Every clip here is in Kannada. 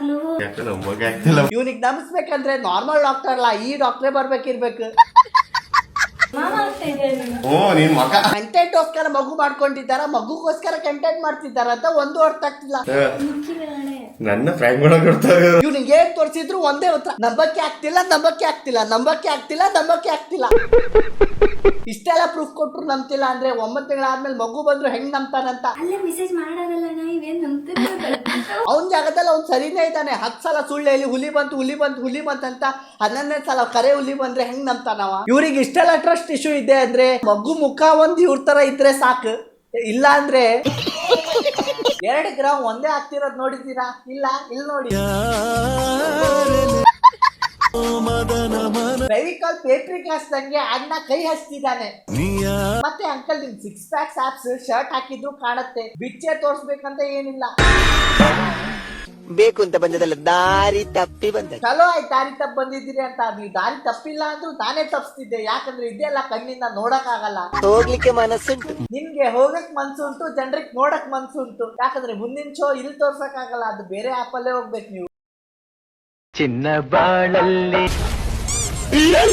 ನಿಜವಾಗ್ಲೂ ಇವ್ನಿಗೆ ನಮಿಸ್ಬೇಕಂದ್ರೆ ನಾರ್ಮಲ್ ಡಾಕ್ಟರ್ ಅಲ್ಲ, ಈ ಡಾಕ್ಟ್ರೇ ಬರ್ಬೇಕಿರ್ಬೇಕು. ಮಾಮ ಆಗ್ತಾ ಇದೆ ಕಂಟೆಂಟ್ ಗೋಸ್ಕರ ಮಗು ಮಾಡ್ಕೊಂಡಿದ್ದಾರ, ಮಗುಗೋಸ್ಕರ ಕಂಟೆಂಟ್ ಮಾಡ್ತಿದ್ದಾರ ಅಂತ ಒಂದು ಅರ್ಥ ಆಗ್ತಿಲ್ಲ. ನನ್ನ ಫ್ರೆಂಡ್ ಕೊಡ್ತಾರೆ ಇವ್ನಿಗೆ ಏನ್ ತೋರಿಸಿದ್ರು ಒಂದೇ ಉತ್ತರ, ನಂಬಕ್ಕೆ ಆಗ್ತಿಲ್ಲ ನಂಬಕ್ಕೆ ಆಗ್ತಿಲ್ಲ ನಂಬಕ್ಕೆ ಆಗ್ತಿಲ್ಲ ನಂಬಕ್ಕೆ ಆಗ್ತಿಲ್ಲ. ಇಷ್ಟೆಲ್ಲ ಪ್ರೂಫ್ ಕೊಟ್ರು ನಂಬ್ತಿಲ್ಲ ಅಂದ್ರೆ 9 ತಿಂಗಳಾದ್ಮೇಲೆ ಮಗು ಬಂದ್ರು ಹೆಂಗ್ ನಂಬ್ತಾನಂತ. ಅಲ್ಲೇ ಮೆಸೇಜ್ ಮಾಡಾಗಲ್ಲ ಇವೇನ್ ಅವನ್ ಜಾಗದಲ್ಲಿ ಅವ್ನ್ ಸರಿನೇ ಇದ್ದಾನೆ. 10 ಸಲ ಸುಳ್ಳು ಹೇಳಿ ಹುಲಿ ಬಂತು ಹುಲಿ ಬಂತು ಹುಲಿ ಬಂತಂತ 11ನೇ ಸಲ ಕರೆ ಹುಲಿ ಬಂದ್ರೆ ಹೆಂಗ್ ನಂಬ್ತಾನವ. ಇವ್ರಿಗೆ ಇಷ್ಟೆಲ್ಲ ಟ್ರಸ್ಟ್ ಇಶ್ಯೂ ಇದೆ ಅಂದ್ರೆ ಮಗು ಮುಖ ಒಂದ್ ಇವ್ರ ತರ ಇದ್ರೆ ಸಾಕು. ಇಲ್ಲ ಅಂದ್ರೆ 2 ಗ್ರಾಮ್ ಒಂದೇ ಆಗ್ತಿರೋದ್ ನೋಡಿದ್ದೀರಾ? ಇಲ್ಲ ಇಲ್ಲಿ ನೋಡಿ. ಫೆವಿಕಾಲ್ ಪೇಪ್ರಿಕ್ ಹಚ್ದಂಗೆ ಅಣ್ಣ ಕೈ ಹಚ್ತಿದ್ದಾನೆ. ಮತ್ತೆ ಅಂಕಲ್ ನಿಮ್ 6 ಪ್ಯಾಕ್ಸ್ ಆಪ್ಸ್ ಶರ್ಟ್ ಹಾಕಿದ್ರು ಕಾಣತ್ತೆ, ಬಿಚ್ಚೆ ತೋರ್ಸ್ಬೇಕಂತ ಏನಿಲ್ಲ. ಬೇಕು ಅಂತ ಬಂದದಲ್ಲ, ದಾರಿ ತಪ್ಪಿ ಬಂದ. ಚಲೋ ಆಯ್ತು ದಾರಿ ತಪ್ಪಿ ಬಂದಿದ್ದೀರಿ ಅಂತ. ನೀವು ದಾರಿ ತಪ್ಪಿಲ್ಲ ಅಂದ್ರೂ ನಾನೇ ತಪ್ಪಿಸ್ತಿದ್ದೆ. ಯಾಕಂದ್ರೆ ಇದೆಲ್ಲ ಕಣ್ಣಿಂದ ನೋಡಕ್ ಆಗಲ್ಲ. ಹೋಗ್ಲಿಕ್ಕೆ ಮನಸ್ಸುಂಟು, ನಿಮ್ಗೆ ಹೋಗಕ್ ಮನ್ಸುಂಟು, ಜನರಿಗೆ ನೋಡಕ್ ಮನ್ಸುಂಟು. ಯಾಕಂದ್ರೆ ಮುಂದಿನ ಶೋ ಇಲ್ಲಿ ತೋರ್ಸಕ್ ಆಗಲ್ಲ, ಅದು ಬೇರೆ ಆಪ್ ಅಲ್ಲೇ ಹೋಗ್ಬೇಕು. ನೀವು ಚಿನ್ನ ಬಾಳಲ್ಲಿ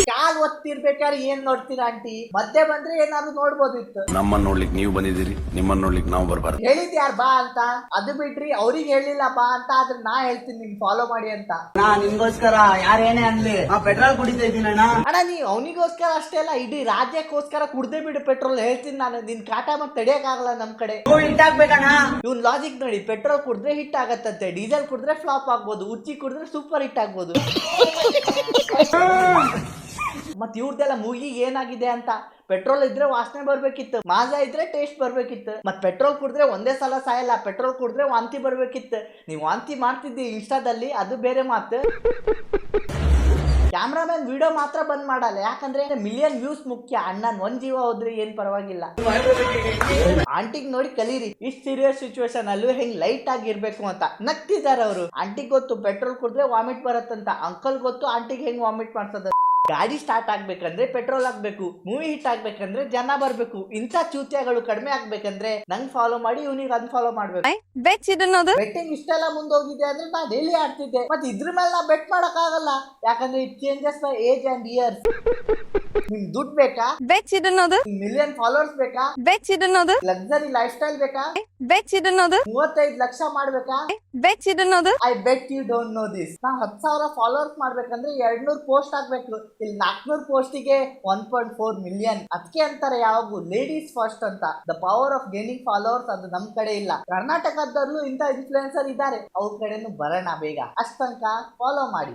ಕಾಲ್ ಒತ್ತಿರ್ಬೇಕಾದ್ರೆ ಏನ್ ನೋಡ್ತೀರಾ ಆಂಟಿ? ಮಧ್ಯೆ ಬಂದ್ರೆ ಏನಾದ್ರು ನೋಡ್ಬೋದಿತ್ತು. ನಮ್ಮನ್ನ ನೋಡ್ಲಿಕ್ಕೆ ನೀವು ಬಂದಿದ್ದೀರಿ, ನಿಮ್ಮನ್ನ ನೋಡ್ಲಿಕ್ಕೆ ನಾವು ಬರ್ಬಾರ್ದು. ಹೇಳಿದ್ ಯಾರು ಬಾ ಅಂತ? ಅದು ಬಿಟ್ರಿ ಅವ್ರಿಗೆ ಹೇಳಿಲ್ಲ ಬಾ ಅಂತ. ಆದ್ರೆ ನಾ ಹೇಳ್ತೀನಿ ನಿಮ್ ಫಾಲೋ ಮಾಡಿ ಅಂತ. ನಿಮ್ಗೋಸ್ಕರ ಯಾರೇನೇ ಅನ್ಲಿ ಪೆಟ್ರೋಲ್ ಕುಡಿತಾ ಇದ್ದೀನಿ ಅಣ್ಣ ನೀ ಅವನಿಗೋಸ್ಕರ ಅಷ್ಟೇ ಅಲ್ಲ, ಇಡೀ ರಾಜ್ಯಕ್ಕೋಸ್ಕರ ಕುಡ್ದೇ ಬಿಡು ಪೆಟ್ರೋಲ್. ಹೇಳ್ತೀನಿ ನಾನು, ನಿನ್ ಕಾಟ ಮತ್ತೆ ತಡಿಯಕ್ ಆಗಲ್ಲ ನಮ್ ಕಡೆ. ಇವ್ನ್ ಲಾಜಿಕ್ ನೋಡಿ, ಪೆಟ್ರೋಲ್ ಕುಡಿದ್ರೆ ಹಿಟ್ ಆಗತ್ತಂತೆ, ಡೀಸೆಲ್ ಕುಡಿದ್ರೆ ಫ್ಲಾಪ್ ಆಗ್ಬೋದು, ಉಚ್ಚಿ ಕುಡಿದ್ರೆ ಸೂಪರ್ ಹಿಟ್ ಆಗ್ಬೋದು. ಮತ್ ಇವ್ರದೆಲ್ಲ ಮೂಗಿಗೆ ಏನಾಗಿದೆ ಅಂತ? ಪೆಟ್ರೋಲ್ ಇದ್ರೆ ವಾಸನೆ ಬರ್ಬೇಕಿತ್ತು, ಮಾಜಾ ಇದ್ರೆ ಟೇಸ್ಟ್ ಬರ್ಬೇಕಿತ್ತು. ಮತ್ ಪೆಟ್ರೋಲ್ ಕುಡಿದ್ರೆ ಒಂದೇ ಸಲ ಸಾಯಲ್ಲ, ಪೆಟ್ರೋಲ್ ಕುಡಿದ್ರೆ ವಾಂತಿ ಬರ್ಬೇಕಿತ್ತು. ನೀವ್ ವಾಂತಿ ಮಾಡ್ತಿದ್ದಿ ಇನ್ಸ್ಟಾದಲ್ಲಿ, ಅದು ಬೇರೆ ಮಾತು. ಕ್ಯಾಮ್ರಾಮನ್ ವಿಡಿಯೋ ಮಾತ್ರ ಬಂದ್ ಮಾಡಲ್ಲ, ಯಾಕಂದ್ರೆ ಮಿಲಿಯನ್ ವ್ಯೂಸ್ ಮುಖ್ಯ. ಅಣ್ಣನ್ 1 ಜೀವ ಹೋದ್ರೆ ಏನ್ ಪರವಾಗಿಲ್ಲ. ಆಂಟಿಗ್ ನೋಡಿ ಕಲೀರಿ, ಇಷ್ಟ ಸೀರಿಯಸ್ ಸಿಚುವೇಶನ್ ಅಲ್ಲೂ ಹೆಂಗ್ ಲೈಟ್ ಆಗಿರ್ಬೇಕು ಅಂತ. ನಗ್ತಿದಾರ ಅವರು. ಆಂಟಿಗ್ ಗೊತ್ತು ಪೆಟ್ರೋಲ್ ಕುಡಿದ್ರೆ ವಾಮಿಟ್ ಬರತ್ತಂತ, ಅಂಕಲ್ ಗೊತ್ತು ಆಂಟಿಗ್ ಹೆಂಗ್ ವಾಮಿಟ್ ಮಾಡ್ಸದ. ಗಾಡಿ ಸ್ಟಾರ್ಟ್ ಆಗ್ಬೇಕಂದ್ರೆ ಪೆಟ್ರೋಲ್ ಆಗ್ಬೇಕು, ಮೂವಿ ಹಿಟ್ ಆಗ್ಬೇಕಂದ್ರೆ ಜನ ಬರ್ಬೇಕು. ಇಂಥ ಚೂತ್ಯಗಳು ಕಡಿಮೆ ಆಗ್ಬೇಕಂದ್ರೆ ನಂಗ್ ಫಾಲೋ ಮಾಡಿ, ಇವ್ನಿಗೆ ಅನ್ಫಾಲೋ ಮಾಡ್ಬೇಕು. ಬೆಟ್ಟಿಂಗ್ ಇಷ್ಟೆಲ್ಲ ಮುಂದೋಗಿದೆ ಅಂದ್ರೆ ನಾ ಡೈಲಿ ಆಡ್ತಿದ್ದೆ. ಮತ್ತೆ ಇದ್ರ ಮೇಲೆ ನಾ ಬೆಟ್ ಮಾಡಕ್ ಆಗಲ್ಲ, ಯಾಕಂದ್ರೆ it changes my age and years. ನಿಮ್ ದುಡ್ಡು ಬೇಕಾ? ಮಿಲಿಯನ್ ಫಾಲೋವರ್ಸ್ ಬೇಕಾ? ಲಕ್ಸರಿ ಲೈಫ್ ಸ್ಟೈಲ್ ಬೇಕಾ? 35 ಲಕ್ಷ ಮಾಡ್ಬೇಕಾ? I bet you don't know this. ನಾ 10,000 ಫಾಲೋವರ್ಸ್ ಮಾಡ್ಬೇಕಂದ್ರೆ 200 ಪೋಸ್ಟ್ ಆಗ್ಬೇಕು. ಇಲ್ಲಿ 400 ಪೋಸ್ಟಿಗೆ 1.4 ಮಿಲಿಯನ್. ಅದಕ್ಕೆ ಅಂತಾರೆ ಯಾವಾಗೂ ಲೇಡೀಸ್ ಫಸ್ಟ್ ಅಂತ. The power of gaining followers ಅದು ನಮ್ ಕಡೆ ಇಲ್ಲ. ಕರ್ನಾಟಕದಲ್ಲೂ ಇಂಥ ಇನ್ಫ್ಲುಯೆನ್ಸರ್ ಇದ್ದಾರೆ, ಅವ್ರ ಕಡೆನೂ ಬರೋಣ ಬೇಗ. ಅಷ್ಟಂಕ ಫಾಲೋ ಮಾಡಿ.